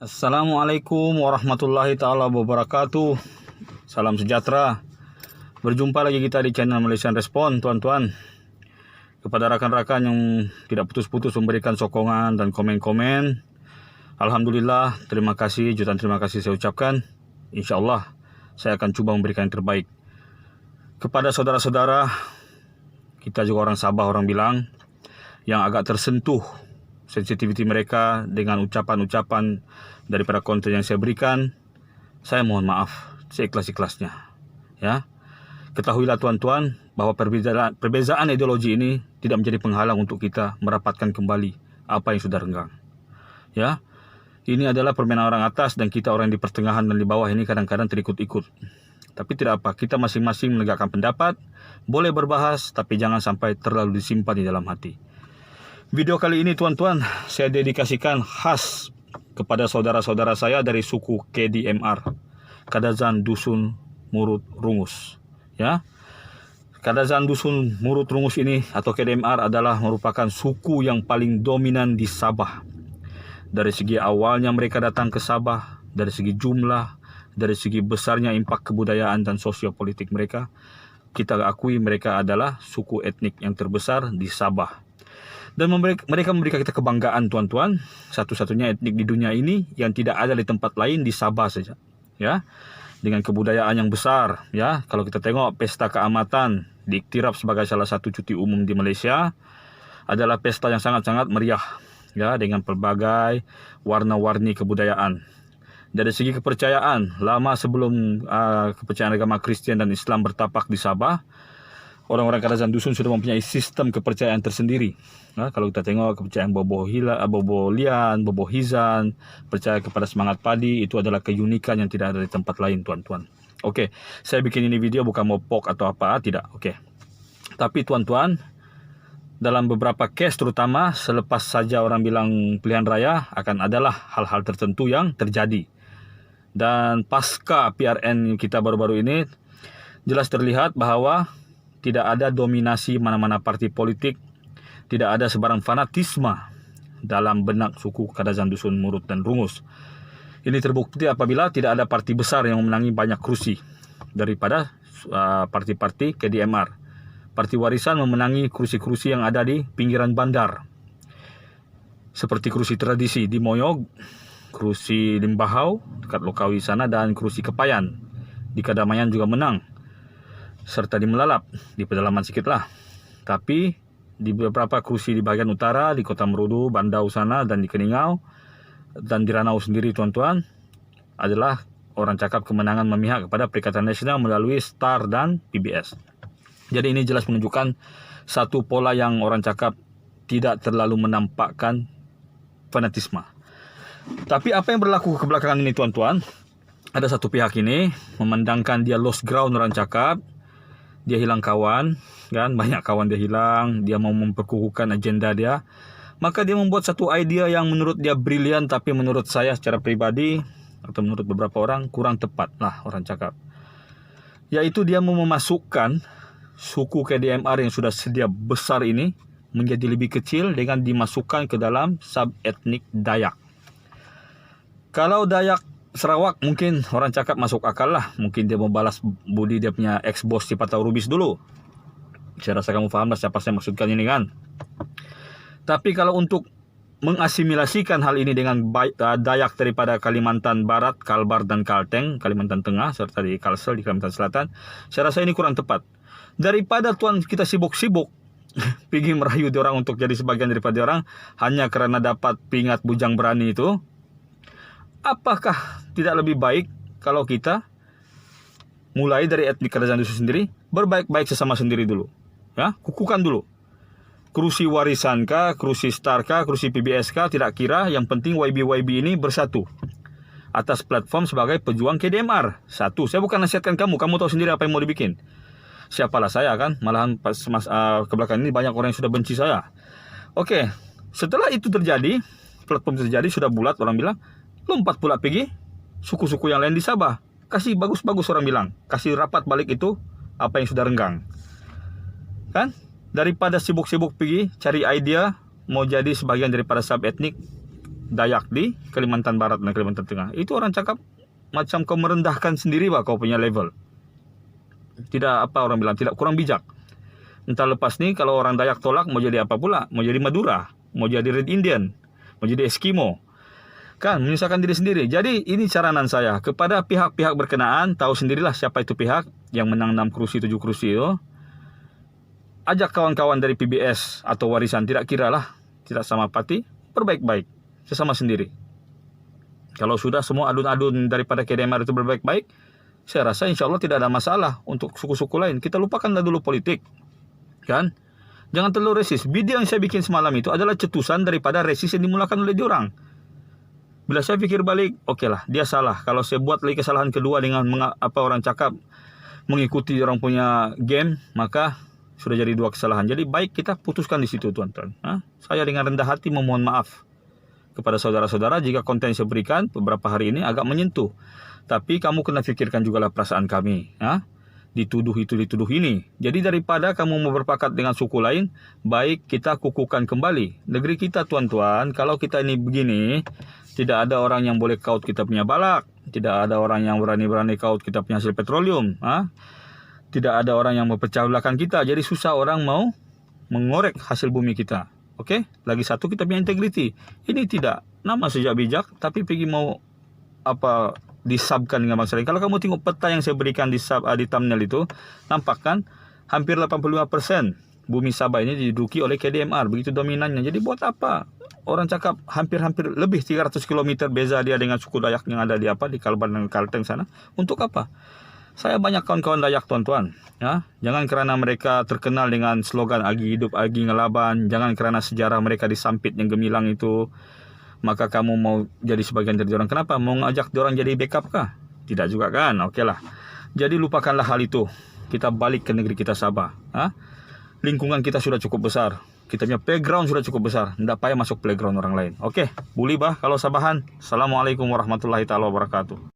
Assalamualaikum warahmatullahi ta'ala wabarakatuh. Salam sejahtera. Berjumpa lagi kita di channel Malaysian Respon, tuan-tuan. Kepada rakan-rakan yang tidak putus-putus memberikan sokongan dan komen-komen, alhamdulillah, terima kasih, jutaan terima kasih saya ucapkan. InsyaAllah saya akan coba memberikan yang terbaik. Kepada saudara-saudara, kita juga orang Sabah, orang bilang, yang agak tersentuh sensitivity mereka dengan ucapan-ucapan daripada konten yang saya berikan, saya mohon maaf seikhlas-ikhlasnya. Ya, ketahuilah tuan-tuan bahwa perbezaan ideologi ini tidak menjadi penghalang untuk kita merapatkan kembali apa yang sudah renggang. Ya, ini adalah permainan orang atas dan kita orang di pertengahan dan di bawah ini kadang-kadang terikut-ikut. Tapi tidak apa, kita masing-masing menegakkan pendapat, boleh berbahas, tapi jangan sampai terlalu disimpan di dalam hati. Video kali ini tuan-tuan, saya dedikasikan khas kepada saudara-saudara saya dari suku KDMR, Kadazan Dusun Murut Rungus. Ya, Kadazan Dusun Murut Rungus ini atau KDMR adalah merupakan suku yang paling dominan di Sabah. Dari segi awalnya mereka datang ke Sabah, dari segi jumlah, dari segi besarnya impak kebudayaan dan sosiopolitik mereka, kita akui mereka adalah suku etnik yang terbesar di Sabah. Dan mereka memberikan kita kebanggaan, tuan-tuan, satu-satunya etnik di dunia ini yang tidak ada di tempat lain di Sabah saja. Ya, dengan kebudayaan yang besar. Ya, kalau kita tengok pesta keamatan diiktiraf sebagai salah satu cuti umum di Malaysia, adalah pesta yang sangat-sangat meriah. Ya, dengan pelbagai warna-warni kebudayaan. Dari segi kepercayaan, lama sebelum kepercayaan agama Kristian dan Islam bertapak di Sabah, orang-orang Kadazan Dusun sudah mempunyai sistem kepercayaan tersendiri. Nah, kalau kita tengok kepercayaan bobo lian, bobo hizan, percaya kepada semangat padi, itu adalah keunikan yang tidak ada di tempat lain, tuan-tuan. Oke, saya bikin ini video bukan mau pok atau apa, tidak. Oke. Tapi tuan-tuan, dalam beberapa case terutama selepas saja orang bilang pilihan raya akan adalah hal-hal tertentu yang terjadi. Dan pasca PRN kita baru-baru ini jelas terlihat bahwa tidak ada dominasi mana-mana parti politik, tidak ada sebarang fanatisme dalam benak suku Kadazan Dusun Murut dan Rungus. Ini terbukti apabila tidak ada parti besar yang memenangi banyak kursi daripada parti-parti KDMR. Parti Warisan memenangi kursi-kursi yang ada di pinggiran bandar, seperti kursi tradisi di Moyog, kursi Limbahau dekat Lokawi sana, dan kursi Kepayan di Kadamayan juga menang, serta di Melalap, di pedalaman sikit lah. Tapi di beberapa kursi di bagian utara, di Kota Merudu, Bandau sana, dan di Keningau, dan di Ranau sendiri, tuan-tuan, adalah orang cakap kemenangan memihak kepada Perikatan Nasional melalui STAR dan PBS. Jadi ini jelas menunjukkan satu pola yang orang cakap tidak terlalu menampakkan fanatisme. Tapi apa yang berlaku kebelakangan ini, tuan-tuan, ada satu pihak ini memandangkan dia lost ground, orang cakap, dia hilang kawan, kan? Banyak kawan dia hilang, dia mau memperkukuhkan agenda dia. Maka dia membuat satu idea yang menurut dia brilian, tapi menurut saya secara pribadi atau menurut beberapa orang kurang tepat lah, orang cakap. Yaitu dia mau memasukkan suku KDMR yang sudah sedia besar ini menjadi lebih kecil dengan dimasukkan ke dalam sub-etnik Dayak. Kalau Dayak Sarawak mungkin orang cakap masuk akal lah. Mungkin dia membalas budi dia punya ex-bos Cipatau Rubis dulu. Saya rasa kamu faham lah siapa saya maksudkan ini, kan. Tapi kalau untuk mengasimilasikan hal ini dengan Dayak daripada Kalimantan Barat, Kalbar dan Kalteng, Kalimantan Tengah, serta di Kalsel di Kalimantan Selatan, saya rasa ini kurang tepat. Daripada tuan kita sibuk-sibuk pergi merayu diorang untuk jadi sebagian daripada orang hanya kerana dapat pingat bujang berani itu, apakah tidak lebih baik kalau kita mulai dari etnik Kadazan Dusun sendiri, berbaik-baik sesama sendiri dulu. Ya, kukukan dulu. Kursi warisan kah, kursi star kah, kursi PBS kah, tidak kira, yang penting YB ini bersatu atas platform sebagai pejuang KDMR. Satu, saya bukan nasihatkan kamu tahu sendiri apa yang mau dibikin. Siapalah saya, kan, malahan pas kebelakang ini banyak orang yang sudah benci saya. Oke, setelah itu terjadi, platform terjadi, sudah bulat, orang bilang, lompat pula pergi suku-suku yang lain di Sabah. Kasih bagus-bagus, orang bilang. Kasih rapat balik itu apa yang sudah renggang. Kan? Daripada sibuk-sibuk pergi cari idea mau jadi sebagian daripada sub etnik, Dayak di Kalimantan Barat dan Kalimantan Tengah. Itu orang cakap macam kau merendahkan sendiri bah kau punya level. Tidak apa orang bilang, tidak kurang bijak. Entah lepas ni kalau orang Dayak tolak mau jadi apa pula? Mau jadi Madura, mau jadi Red Indian, mau jadi Eskimo. Kan menyusahkan diri sendiri. Jadi ini caranan saya kepada pihak-pihak berkenaan, tahu sendirilah siapa itu pihak yang menang 6 kursi 7 kursi itu. Ajak kawan-kawan dari PBS atau Warisan, tidak kiralah, tidak sama parti, berbaik-baik sesama sendiri. Kalau sudah semua adun-adun daripada KDMR itu berbaik-baik, saya rasa insya Allah tidak ada masalah untuk suku-suku lain. Kita lupakanlah dulu politik, kan? Jangan terlalu resis. Video yang saya bikin semalam itu adalah cetusan daripada resis yang dimulakan oleh diorang. Bila saya pikir balik, oke lah, dia salah. Kalau saya buat lagi kesalahan kedua dengan orang cakap mengikuti orang punya game, maka sudah jadi 2 kesalahan. Jadi baik kita putuskan di situ, tuan-tuan. Saya dengan rendah hati memohon maaf kepada saudara-saudara jika konten yang saya berikan beberapa hari ini agak menyentuh. Tapi kamu kena fikirkan jugalah perasaan kami. Dituduh itu, dituduh ini. Jadi daripada kamu mau berpakat dengan suku lain, baik kita kukuhkan kembali negeri kita, tuan-tuan. Kalau kita ini begini, tidak ada orang yang boleh kaut kita punya balak. Tidak ada orang yang berani-berani kaut kita punya hasil petroleum. Tidak ada orang yang mempercayai belakang kita. Jadi susah orang mau mengorek hasil bumi kita. Oke? Lagi satu, kita punya integriti. Ini tidak. Nama sejak bijak, tapi pergi mau disubkan dengan bangsa lain. Kalau kamu tengok peta yang saya berikan di thumbnail itu, nampak kan? Hampir 85% bumi Sabah ini diduduki oleh KDMR. Begitu dominannya. Jadi buat apa? Orang cakap hampir-hampir lebih 300 km beza dia dengan suku Dayak yang ada di Kalbar dan Kalteng sana. Untuk apa? Saya banyak kawan-kawan Dayak, tuan-tuan. Jangan kerana mereka terkenal dengan slogan Agi Hidup, Agi Ngelaban. Jangan kerana sejarah mereka disampit yang gemilang itu, maka kamu mau jadi sebagian dari orang. Kenapa? Mau ngajak orang jadi backup kah? Tidak juga kan? Oke lah. Jadi lupakanlah hal itu. Kita balik ke negeri kita Sabah. Lingkungan kita sudah cukup besar. Kita punya playground sudah cukup besar. Tidak payah masuk playground orang lain. Oke, boleh bah kalau Sabahan. Assalamualaikum warahmatullahi wabarakatuh.